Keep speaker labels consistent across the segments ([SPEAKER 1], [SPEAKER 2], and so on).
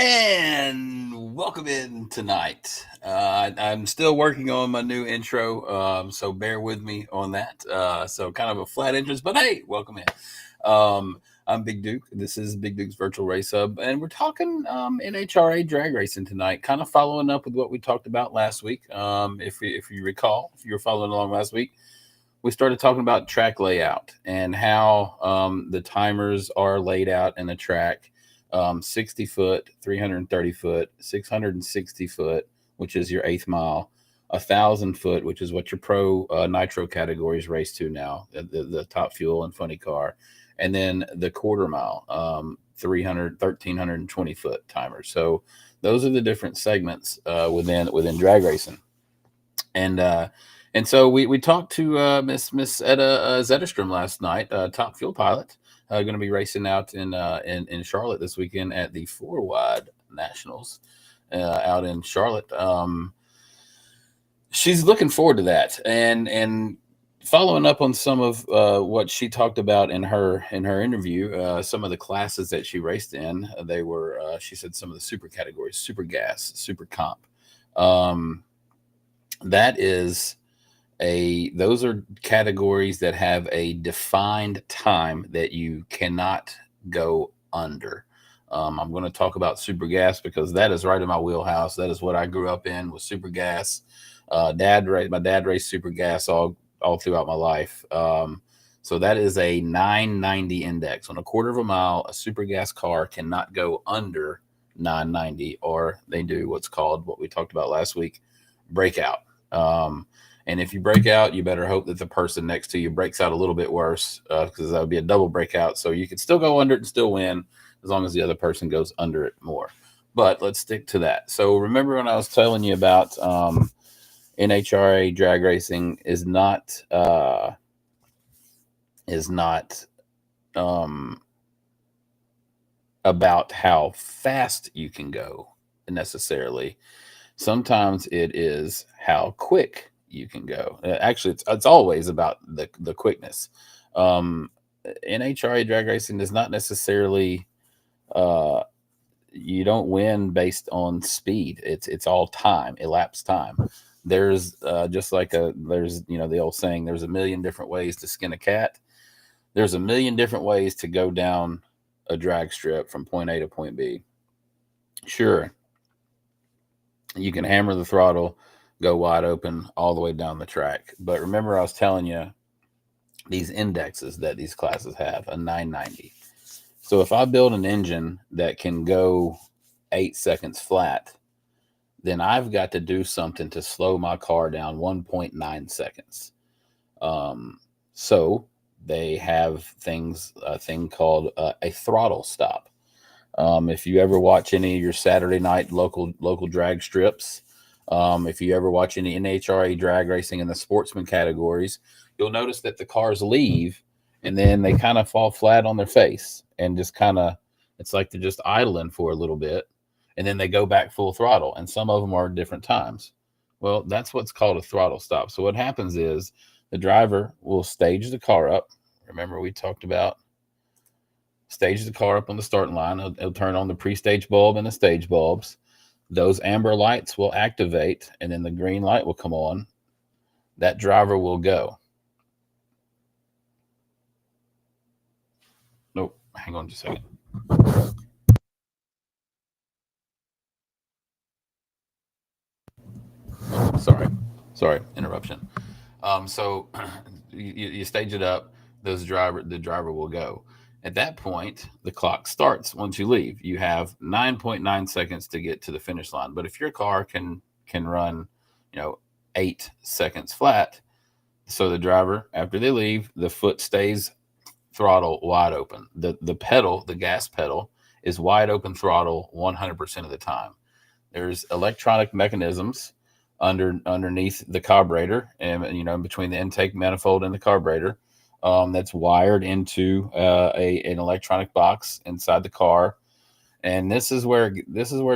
[SPEAKER 1] And welcome in tonight. I'm still working on my new intro, so bear with me on that. So kind of a flat entrance, but hey, welcome in. I'm Big Duke. This is Big Duke's Virtual Race Hub, and we're talking NHRA drag racing tonight, kind of following up with what we talked about last week. If you recall, if you were following along last week, we started talking about track layout and how the timers are laid out in a track. 60 foot, 330 foot, 660 foot, which is your eighth mile, 1,000 foot, which is what your pro nitro categories race to now, the top fuel and funny car, and then the quarter mile, 1,320 foot timers. So those are the different segments within drag racing, and so we talked to Miss Etta Zetterstrom last night, top fuel pilot. Going to be racing out in Charlotte this weekend at the Four Wide Nationals out in Charlotte. She's looking forward to that, and following up on some of what she talked about in her interview, some of the classes that she raced in, they were she said some of the super categories, super gas, super comp. That is those are categories that have a defined time that you cannot go under. I'm going to talk about super gas because that is right in my wheelhouse. That is what I grew up in, was super gas. My dad raced super gas all throughout my life. So that is a 990 index on a quarter of a mile. A super gas car cannot go under 990, or they do what's called, what we talked about last week, breakout. And if you break out, you better hope that the person next to you breaks out a little bit worse, because that would be a double breakout. So you could still go under it and still win as long as the other person goes under it more. But let's stick to that. So remember when I was telling you about NHRA drag racing is not about how fast you can go necessarily. Sometimes it is how quick you can go. Actually, it's always about the quickness. NHRA drag racing is not necessarily you don't win based on speed. It's all time, elapsed time. There's just like there's the old saying, there's a million different ways to skin a cat. There's a million different ways to go down a drag strip from point A to point B. Sure, you can hammer the throttle, go wide open all the way down the track. But remember, I was telling you these indexes that these classes have, a 990. So if I build an engine that can go 8 seconds flat, then I've got to do something to slow my car down 1.9 seconds. So they have a thing called a throttle stop. If you ever watch any of your Saturday night local drag strips, if you ever watch any NHRA drag racing in the sportsman categories, you'll notice that the cars leave and then they kind of fall flat on their face and just it's like they're just idling for a little bit, and then they go back full throttle, and some of them are different times. Well, that's what's called a throttle stop. So what happens is the driver will stage the car up. Remember, we talked about stage the car up on the starting line. It'll turn on the pre-stage bulb and the stage bulbs. Those amber lights will activate, and then the green light will come on. That driver will go. Nope, hang on just a second. Sorry, interruption. So you stage it up. The driver will go. At that point, the clock starts. Once you leave, you have 9.9 seconds to get to the finish line. But if your car can run, 8 seconds flat, so the driver, after they leave, the foot stays throttle wide open. The pedal, the gas pedal, is wide open throttle 100% of the time. There's electronic mechanisms underneath the carburetor, and between the intake manifold and the carburetor, that's wired into an electronic box inside the car. And this is where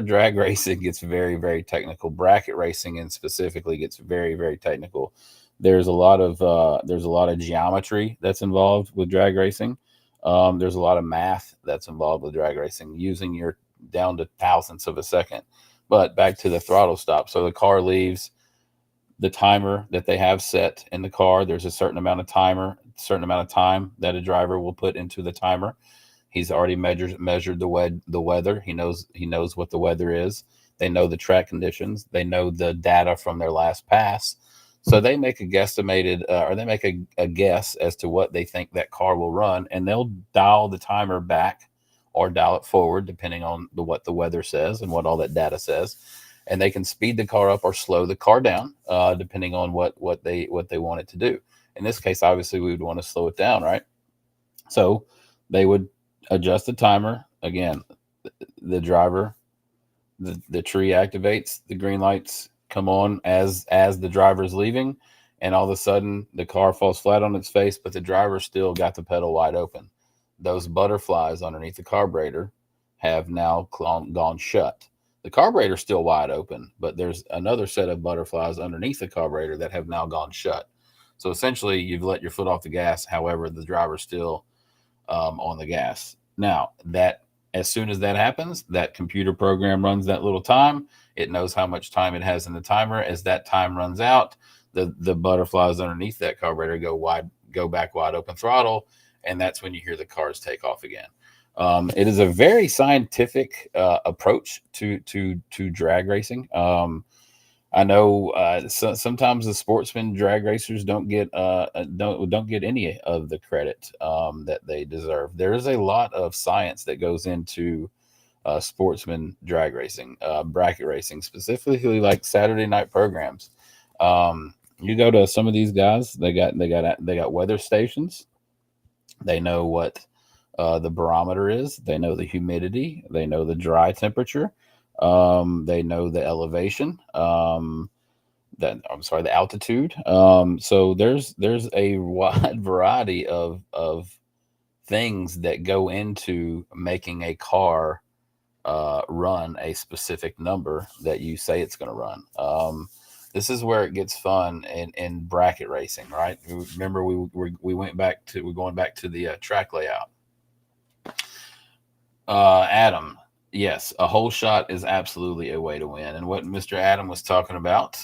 [SPEAKER 1] drag racing gets very, very technical. Bracket racing, and specifically, gets very, very technical. There's a lot of geometry that's involved with drag racing. There's a lot of math that's involved with drag racing, using your down to thousandths of a second. But back to the throttle stop. So the car leaves, the timer that they have set in the car, there's a certain amount of time that a driver will put into the timer. He's already measured the weather. He knows what the weather is. They know the track conditions. They know the data from their last pass. So they make a guesstimated, or they make a guess as to what they think that car will run, and they'll dial the timer back or dial it forward, depending on what the weather says and what all that data says. And they can speed the car up or slow the car down, depending on what they want it to do. In this case, obviously, we would want to slow it down, right? So they would adjust the timer. Again, the driver, the tree activates, the green lights come on as the driver's leaving, and all of a sudden the car falls flat on its face, but the driver still got the pedal wide open. Those butterflies underneath the carburetor have now gone shut. The carburetor's still wide open, but there's another set of butterflies underneath the carburetor that have now gone shut. So essentially, you've let your foot off the gas. However, the driver's still on the gas. Now, as soon as that happens, that computer program runs that little time. It knows how much time it has in the timer. As that time runs out, the butterflies underneath that carburetor go back wide open throttle, and that's when you hear the cars take off again. It is a very scientific approach to drag racing. I know sometimes the sportsman drag racers don't get any of the credit that they deserve. There is a lot of science that goes into sportsman drag racing, bracket racing, specifically like Saturday night programs. You go to some of these guys; they got weather stations. They know what the barometer is. They know the humidity. They know the dry temperature. They know the elevation. The altitude. So there's a wide variety of things that go into making a car run a specific number that you say it's going to run. This is where it gets fun in bracket racing, right? Remember, we're going back to the track layout. Adam, yes, a hole shot is absolutely a way to win. And what Mr. Adam was talking about,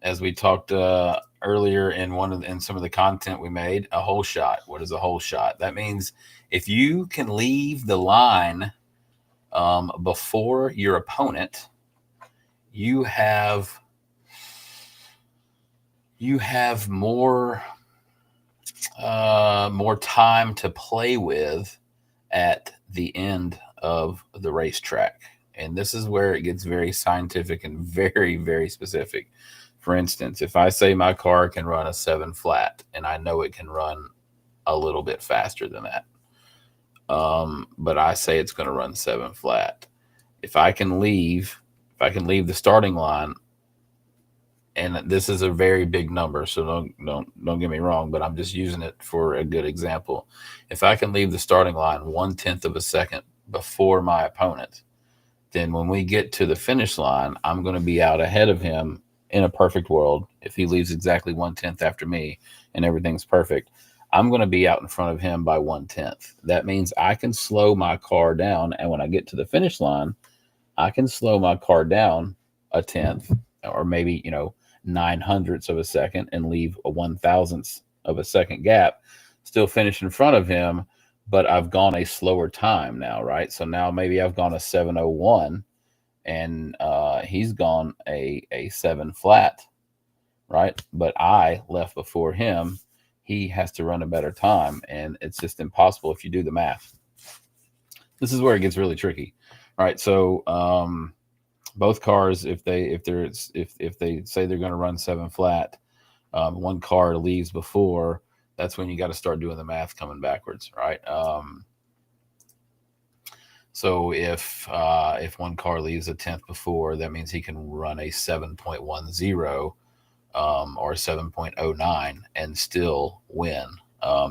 [SPEAKER 1] as we talked earlier in some of the content we made, a hole shot. What is a hole shot? That means if you can leave the line before your opponent, you have more time to play with at the end of the racetrack. And this is where it gets very scientific and very, very specific. For instance, if I say my car can run a 7 flat, and I know it can run a little bit faster than that, but I say it's going to run 7 flat. If I can leave the starting line, and this is a very big number, so don't get me wrong, but I'm just using it for a good example. If I can leave the starting line 1/10 of a second before my opponent, then when we get to the finish line, I'm going to be out ahead of him in a perfect world. If he leaves exactly 1/10 after me and everything's perfect, I'm going to be out in front of him by 1/10. That means I can slow my car down, and when I get to the finish line, I can slow my car down 1/10, or maybe 900ths of a second, and leave a 1,000th of a second gap, still finish in front of him, but I've gone a slower time now, right? So now maybe I've gone a 7:01, and he's gone a 7 flat, right? But I left before him. He has to run a better time, and it's just impossible if you do the math. This is where it gets really tricky, right? So both cars, if they say they're going to run 7 flat, one car leaves before, that's when you got to start doing the math coming backwards, right? So if one car leaves 1/10 before, that means he can run a 7.10 or 7.09 and still win,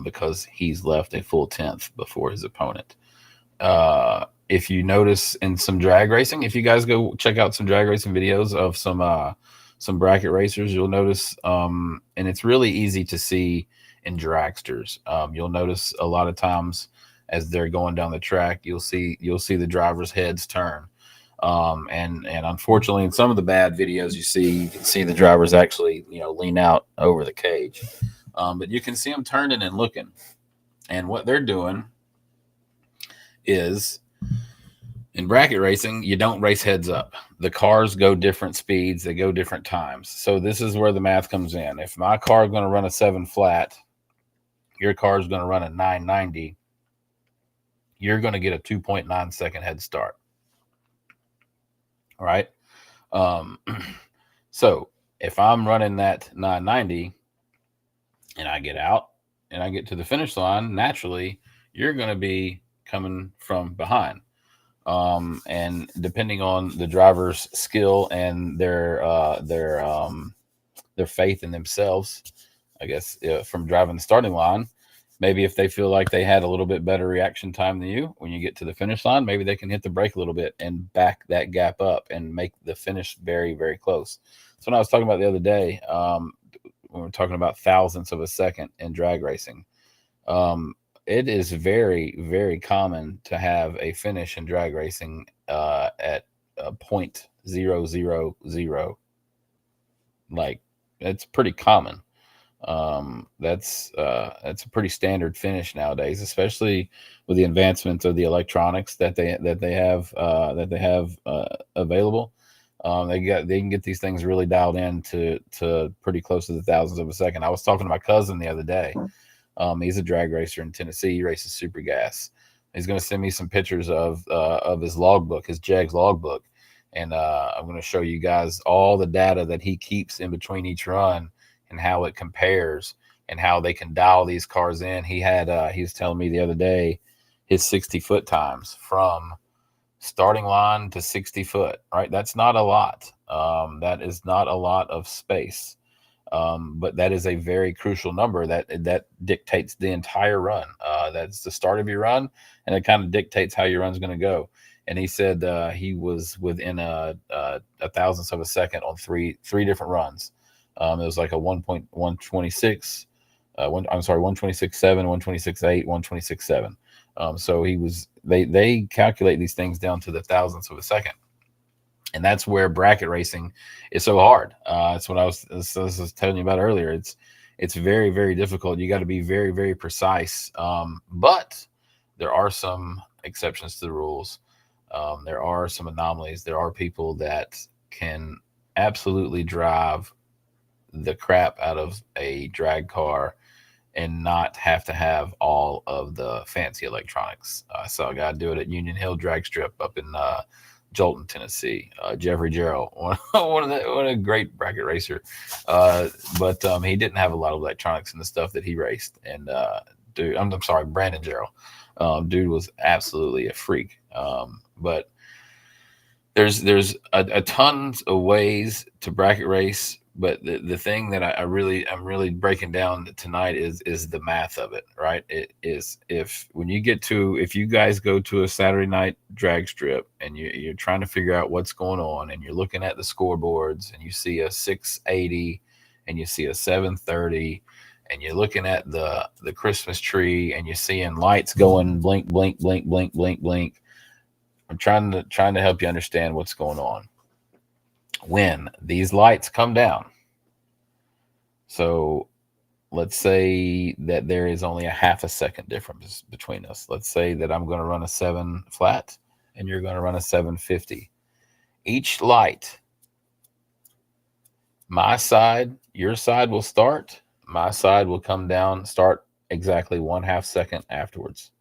[SPEAKER 1] because he's left a full 1/10 before his opponent. If you notice in some drag racing, if you guys go check out some drag racing videos of some bracket racers, you'll notice, and it's really easy to see in dragsters. You'll notice a lot of times as they're going down the track, you'll see the drivers' heads turn. And unfortunately, in some of the bad videos you can see the drivers actually, lean out over the cage. But you can see them turning and looking. And what they're doing is, in bracket racing, you don't race heads up. The cars go different speeds, they go different times. So this is where the math comes in. If my car is going to run a 7 flat, your car is going to run a 990, you're going to get a 2.9 second head start. All right. So if I'm running that 990 and I get out and I get to the finish line, naturally, you're going to be coming from behind. And depending on the driver's skill and their faith in themselves, I guess, from driving the starting line, maybe if they feel like they had a little bit better reaction time than you, when you get to the finish line, maybe they can hit the brake a little bit and back that gap up and make the finish very, very close. So when I was talking about the other day, when we're talking about thousandths of a second in drag racing, it is very, very common to have a finish in drag racing at 0.000. Like, it's pretty common. That's a pretty standard finish nowadays, especially with the advancements of the electronics that they have available. They can get these things really dialed in to pretty close to the thousands of a second. I was talking to my cousin the other day. He's a drag racer in Tennessee. He races super gas. He's going to send me some pictures of his logbook, his JEGS logbook, and I'm going to show you guys all the data that he keeps in between each run and how it compares and how they can dial these cars in. He was telling me the other day his 60-foot times from starting line to 60 foot, right? That's not a lot. That is not a lot of space. But that is a very crucial number that dictates the entire run. That's the start of your run, and it kind of dictates how your run's going to go. And he said he was within a thousandth of a second on three different runs. It was like a 1.126, 126.7, 126.8, 126.7. So they calculate these things down to the thousandths of a second. And that's where bracket racing is so hard. That's what I was telling you about earlier. It's very, very difficult. You got to be very, very precise. But there are some exceptions to the rules. There are some anomalies. There are people that can absolutely drive the crap out of a drag car and not have to have all of the fancy electronics. I saw a guy do it at Union Hill Drag Strip up in Jolton, Tennessee. Jeffrey Gerald, one of a great bracket racer, but he didn't have a lot of electronics in the stuff that he raced. And dude, I'm sorry, Brandon Gerald, dude was absolutely a freak. But there's a tons of ways to bracket race. But the thing that I'm really breaking down tonight is the math of it, right? It is if you guys go to a Saturday night drag strip and you're trying to figure out what's going on and you're looking at the scoreboards and you see a 680 and you see a 730 and you're looking at the Christmas tree and you're seeing lights going blink, blink, blink, blink, blink, blink. I'm trying to help you understand what's going on. When these lights come down, so let's say that there is only a half a second difference between us. Let's say that I'm going to run a 7 flat and you're going to run a 750. Each light, my side, your side will start, my side will come down, start exactly 1/2 second afterwards.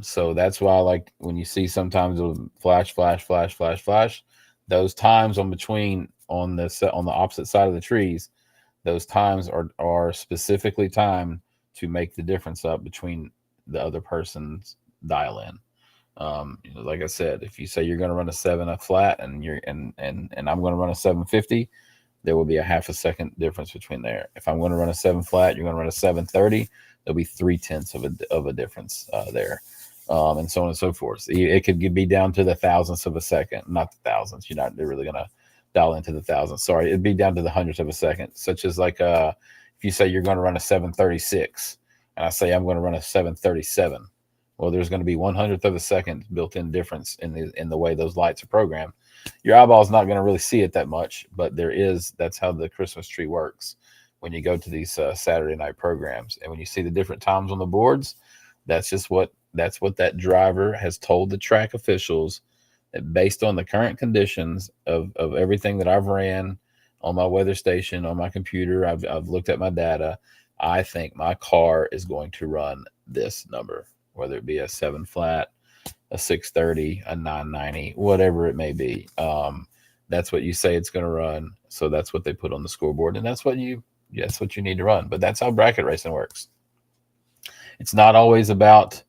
[SPEAKER 1] So that's why, like, when you see sometimes a flash, flash, flash, flash, flash, those times on the opposite side of the trees, those times are specifically timed to make the difference up between the other person's dial in. Like I said, if you say you're going to run a 7 up flat and I'm going to run a 750, there will be a half a second difference between there. If I'm going to run a 7 flat, you're going to run a 730, there'll be 0.3 of a difference there. And so on and so forth. It could be down to the thousandths of a second, not the thousands. You're not really going to dial into the thousands. Sorry, it'd be down to the hundredths of a second, such as like if you say you're going to run a 736 and I say I'm going to run a 737, Well, there's going to be 100th of a second built-in difference in the way those lights are programmed. Your eyeball's not going to really see it that much, but there is. That's how the Christmas tree works. When you go to these Saturday night programs, and when you see the different times on the boards, that's what that driver has told the track officials, that based on the current conditions of everything that I've ran on my weather station, on my computer, I've looked at my data. I think my car is going to run this number, whether it be a 7 flat, a 630, a 990, whatever it may be. That's what you say it's going to run. So that's what they put on the scoreboard, and that's what you need to run. But that's how bracket racing works. It's not always about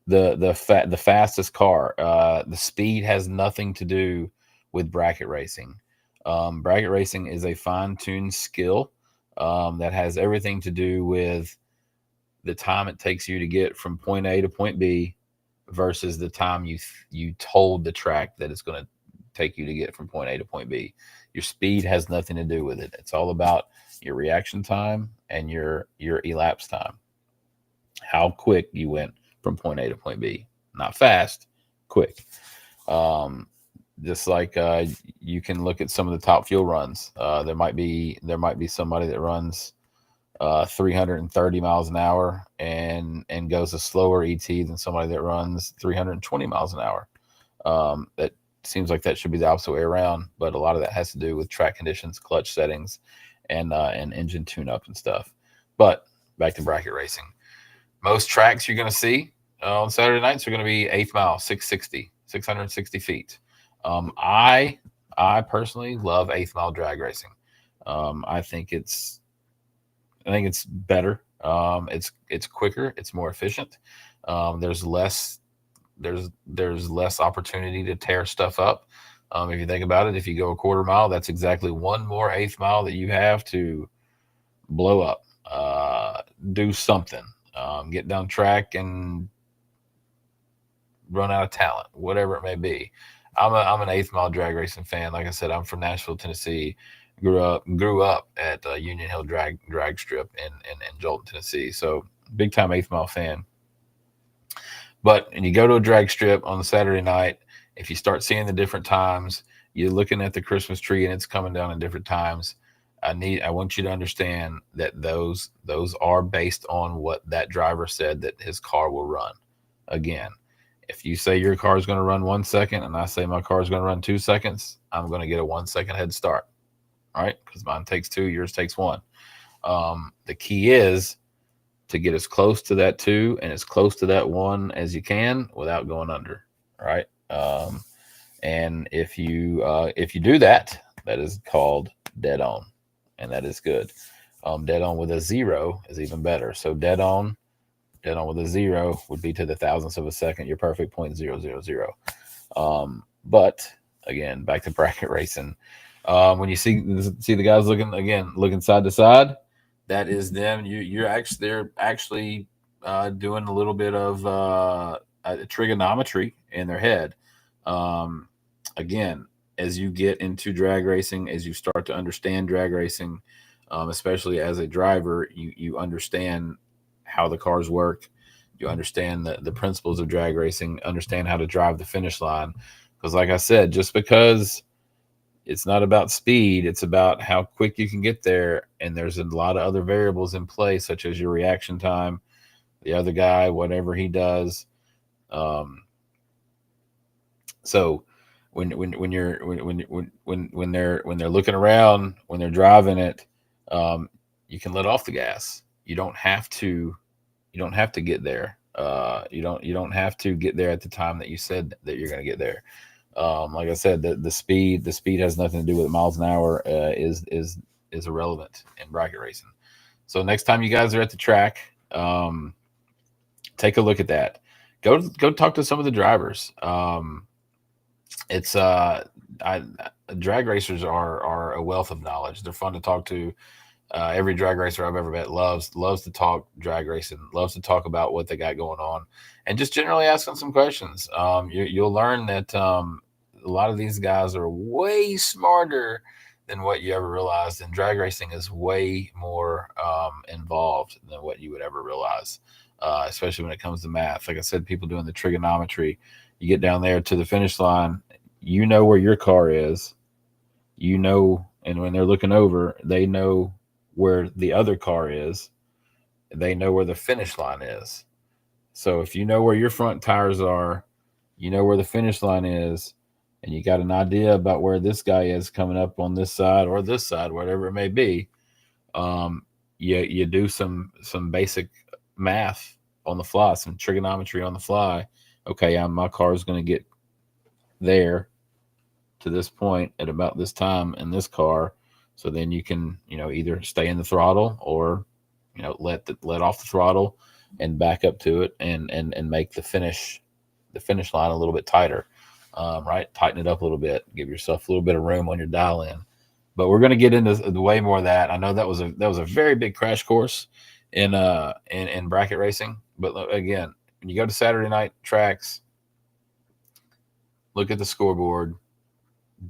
[SPEAKER 1] the fastest car. The speed has nothing to do with bracket racing. Bracket racing is a fine-tuned skill that has everything to do with the time it takes you to get from point A to point B versus the time you told the track that it's going to take you to get from point A to point B. Your speed has nothing to do with it. It's all about your reaction time and your elapsed time. How quick you went from point A to point B. Not fast, quick. Just like you can look at some of the top fuel runs. There might be somebody that runs 330 miles an hour and goes a slower ET than somebody that runs 320 miles an hour. That seems like that should be the opposite way around, but a lot of that has to do with track conditions, clutch settings, and engine tune-up and stuff. But back to bracket racing. Most tracks you're going to see on Saturday nights are going to be 8th mile, 660 feet. I personally love 8th mile drag racing. I think it's better. It's quicker. It's more efficient. There's less opportunity to tear stuff up. If you think about it, if you go a quarter mile, that's exactly one more 8th mile that you have to blow up, do something, get down track and run out of talent, whatever it may be. I'm an 8th mile drag racing fan. Like I said, I'm from Nashville, Tennessee. Grew up at Union Hill drag strip in Jolton, Tennessee. So big time 8th mile fan. But when you go to a drag strip on a Saturday night, if you start seeing the different times, you're looking at the Christmas tree and it's coming down in different times. I want you to understand that those are based on what that driver said that his car will run. Again, if you say your car is going to run 1 second and I say my car is going to run 2 seconds, I'm going to get a 1 second head start. All right, because mine takes 2, yours takes 1. The key is to get as close to that 2 and as close to that 1 as you can without going under. All right, and if you do that, that is called dead on, and that is good. Dead on with a 0 is even better. So dead on with a 0 would be to the thousandths of a second, your perfect 0.000. But again, back to bracket racing. When you see the guys looking side to side, that is them. They're actually doing a little bit of trigonometry in their head. Again, as you get into drag racing, as you start to understand drag racing, especially as a driver, you understand how the cars work. You understand the principles of drag racing, understand how to drive the finish line. Because like I said, just because it's not about speed, it's about how quick you can get there. And there's a lot of other variables in play, such as your reaction time, the other guy, whatever he does. So when they're looking around, when they're driving it, you can let off the gas. You don't have to get there. You don't have to get there at the time that you said that you're going to get there. Like I said, the speed has nothing to do with it. Miles an hour is irrelevant in bracket racing. So next time you guys are at the track, take a look at that. Go talk to some of the drivers. Drag racers are a wealth of knowledge. They're fun to talk to. Every drag racer I've ever met loves to talk drag racing, loves to talk about what they got going on, and just generally ask them some questions. You'll learn that a lot of these guys are way smarter than what you ever realized, and drag racing is way more involved than what you would ever realize. especially when it comes to math. Like I said, people doing the trigonometry, you get down there to the finish line, you know where your car is, and when they're looking over, they know where the other car is, they know where the finish line is. So if you know where your front tires are, you know where the finish line is, and you got an idea about where this guy is coming up on this side or this side, whatever it may be, um, you do some basic math on the fly, some trigonometry on the fly. Okay, my car is going to get there to this point at about this time in this car. So then you can, either stay in the throttle or, let off the throttle and back up to it and make the finish line a little bit tighter. Right. Tighten it up a little bit, give yourself a little bit of room on your dial in. But we're going to get into the way more of that. I know that was a very big crash course in bracket racing. But again, when you go to Saturday night tracks, look at the scoreboard,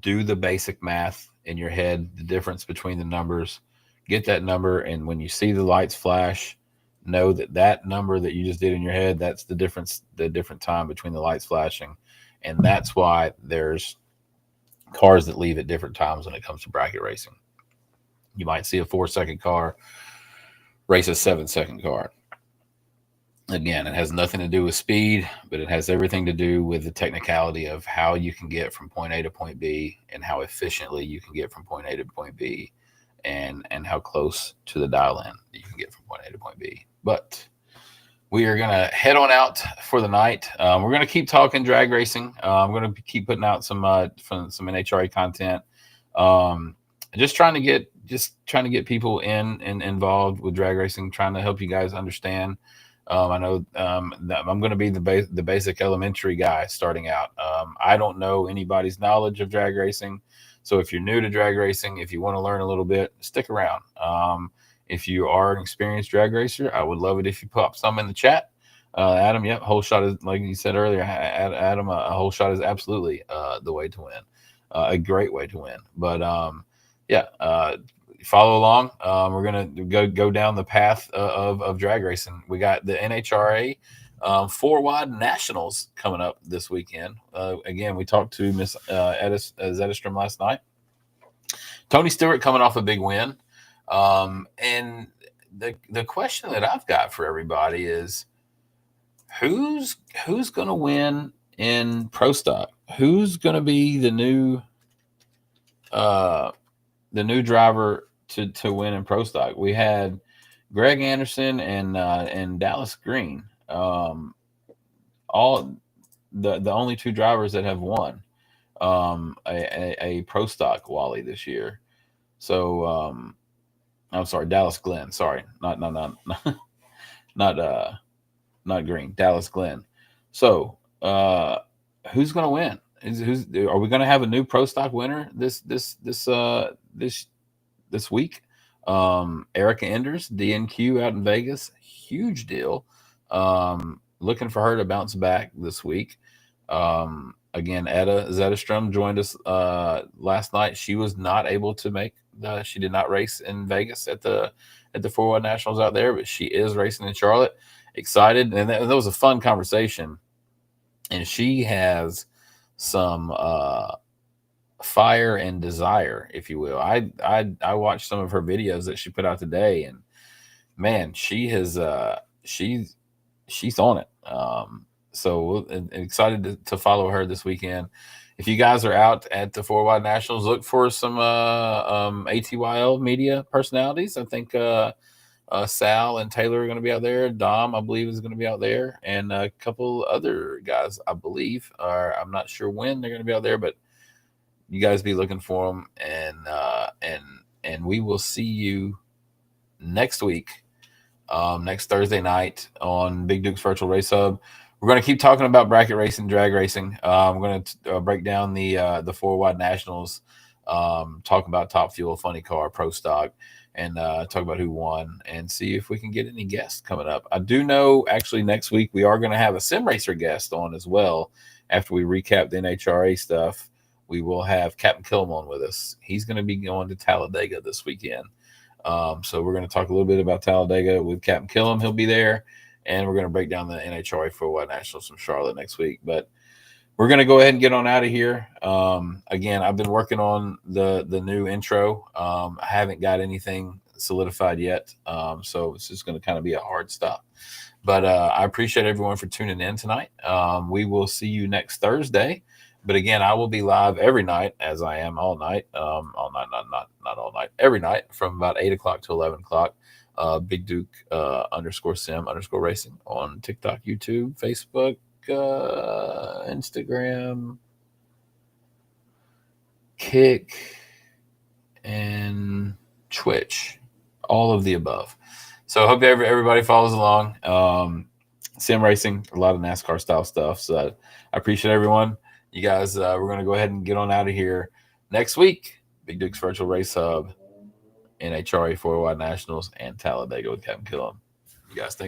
[SPEAKER 1] do the basic math in your head, the difference between the numbers, get that number. And when you see the lights flash, know that number that you just did in your head, that's the different time between the lights flashing. And that's why there's cars that leave at different times when it comes to bracket racing. You might see a 4-second car race a 7-second car. Again, it has nothing to do with speed, but it has everything to do with the technicality of how you can get from point A to point B and how efficiently you can get from point A to point B and how close to the dial in you can get from point A to point B. But we are going to head on out for the night. We're going to keep talking drag racing. I'm going to keep putting out some NHRA content. Just trying to get people in and involved with drag racing, trying to help you guys understand. I know that I'm going to be the basic elementary guy starting out. I don't know anybody's knowledge of drag racing. So if you're new to drag racing, if you want to learn a little bit, stick around. If you are an experienced drag racer, I would love it if you pop some in the chat. Adam, yep, whole shot is, like you said earlier, Adam, a whole shot is absolutely the way to win, a great way to win. But follow along. We're gonna go down the path of drag racing. We got the NHRA 4-wide nationals coming up this weekend. Again, we talked to Miss Zetterstrom last night. Tony Stewart coming off a big win. And the question that I've got for everybody is who's going to win in pro stock? Who's going to be the new driver to win in pro stock? We had Greg Anderson and Dallas Green, all the only two drivers that have won a pro stock Wally this year. So I'm sorry, Dallas Glenn. Sorry, not Green. Dallas Glenn. So who's going to win? Are we going to have a new pro stock winner this week? Erica Enders, DNQ out in Vegas, huge deal. Looking for her to bounce back this week. Again, Etta Zetterstrom joined us last night. She was not able to make. She did not race in Vegas at the 4-wide nationals out there, but she is racing in Charlotte. Excited, and that was a fun conversation. And she has some fire and desire, if you will. I watched some of her videos that she put out today, and man, she has she's on it. So excited to follow her this weekend. If you guys are out at the 4-wide nationals, look for some ATYL media personalities. I think Sal and Taylor are going to be out there. Dom, I believe, is going to be out there, and a couple other guys, I believe, I'm not sure when they're going to be out there, but you guys be looking for them, and we will see you next week, next Thursday night on Big Duke's Virtual Race Hub. We're going to keep talking about bracket racing, drag racing. We're going to break down the 4-wide nationals, talk about Top Fuel, Funny Car, Pro Stock, and talk about who won and see if we can get any guests coming up. I do know actually next week we are going to have a sim racer guest on as well. After we recap the NHRA stuff, we will have Captain Killam on with us. He's going to be going to Talladega this weekend. So we're going to talk a little bit about Talladega with Captain Killam. He'll be there. and we're going to break down the NHRA 4-wide Nationals from Charlotte next week. But we're going to go ahead and get on out of here. Again, I've been working on the new intro. I haven't got anything solidified yet, so it's just going to kind of be a hard stop. But I appreciate everyone for tuning in tonight. We will see you next Thursday. But again, I will be live every night, as I am all night. All night, not all night, every night from about 8 o'clock to 11 o'clock. Big Duke _Sim_Racing on TikTok, YouTube, Facebook, Instagram, Kick, and Twitch. All of the above. So I hope everybody follows along. Sim racing, a lot of NASCAR style stuff. So I appreciate everyone. You guys, we're going to go ahead and get on out of here. Next week, Big Duke's Virtual Race Hub, NHRA 4-wide Nationals, and Talladega with Captain Killam. You guys, thank